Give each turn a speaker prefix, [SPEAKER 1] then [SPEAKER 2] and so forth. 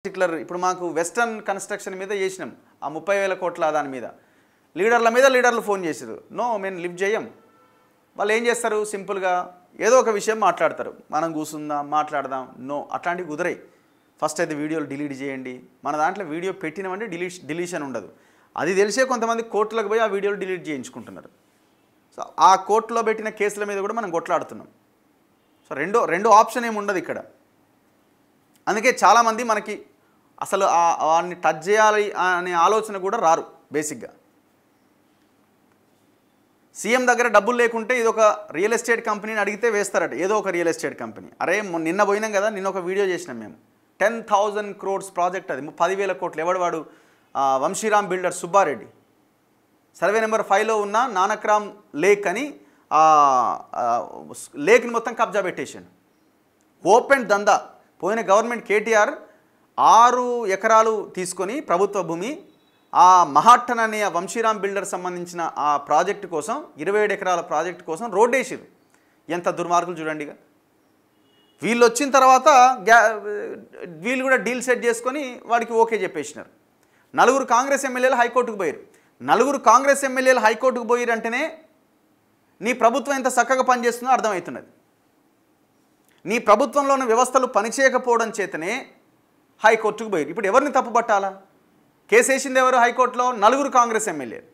[SPEAKER 1] Particular ఇప్పుడు మాకు western construction మీద చేసినాం ఆ 30,000 కోట్ల దాని మీద లీడర్లు ఫోన్ చేశారు. నో మేము లిఫ్ట్ చేయం. వాళ్ళు ఏం చేస్తారు, సింపుల్గా ఏదో ఒక విషయం మాట్లాడతారు, మనం కూర్చుందాం మాట్లాడదాం. నో, అట్లాంటివి కుదరాయి. ఫస్ట్ అయితే వీడియోలు డిలీట్ చేయండి. మన దాంట్లో వీడియో పెట్టినామంటే డిలీషన్ ఉండదు. అది తెలిసే కొంతమంది కోర్టులకు పోయి ఆ వీడియోలు డిలీట్ చేయించుకుంటున్నారు. సో ఆ కోర్టులో పెట్టిన కేసుల మీద కూడా మనం కొట్లాడుతున్నాం. సో రెండో ఆప్షన్ ఏమి ఉండదు ఇక్కడ. అందుకే చాలామంది మనకి అసలు వాడిని టచ్ చేయాలి అనే ఆలోచన కూడా రారు. బేసిక్గా సీఎం దగ్గర డబ్బులు లేకుంటే ఇది ఒక రియల్ ఎస్టేట్ కంపెనీని అడిగితే వేస్తారట, ఏదో ఒక రియల్ ఎస్టేట్ కంపెనీ. అరే నిన్న పోయినాం కదా, నిన్న ఒక వీడియో చేసినాం మేము. 10,000 crores ప్రాజెక్ట్, అది 10,000 కోట్లు. ఎవడు Vamshiram builder Subbareddy. Survey number 5లో ఉన్న నానక్రామ్ లేక్ అని లేక్ని మొత్తం కబ్జా పెట్టేశాను. ఓపెన్ దందా. పోయిన గవర్నమెంట్ కేటీఆర్ 6 ఎకరాలు తీసుకొని ప్రభుత్వ భూమి ఆ మహాట్టన్ అనే వంశీరామ్ బిల్డర్ సంబంధించిన ఆ ప్రాజెక్టు కోసం 27 ఎకరాల ప్రాజెక్టు కోసం రోడ్డు వేసారు. ఎంత దుర్మార్గులు చూడండిగా. వీళ్ళు వచ్చిన తర్వాత వీళ్ళు కూడా డీల్ సెట్ చేసుకొని వాడికి ఓకే చెప్పేసినారు. 4 కాంగ్రెస్ ఎమ్మెల్యేలు హైకోర్టుకు పోయారు. 4 కాంగ్రెస్ ఎమ్మెల్యేలు హైకోర్టుకు పోయారంటేనే నీ ప్రభుత్వం ఎంత చక్కగా పనిచేస్తుందో అర్థమవుతున్నది. నీ ప్రభుత్వంలోని వ్యవస్థలు పనిచేయకపోవడం చేతనే హైకోర్టుకు పోయారు. ఇప్పుడు ఎవరిని తప్పుపట్టాలా? కేసు వేసింది ఎవరు హైకోర్టులో? 4 కాంగ్రెస్ ఎమ్మెల్యేలు.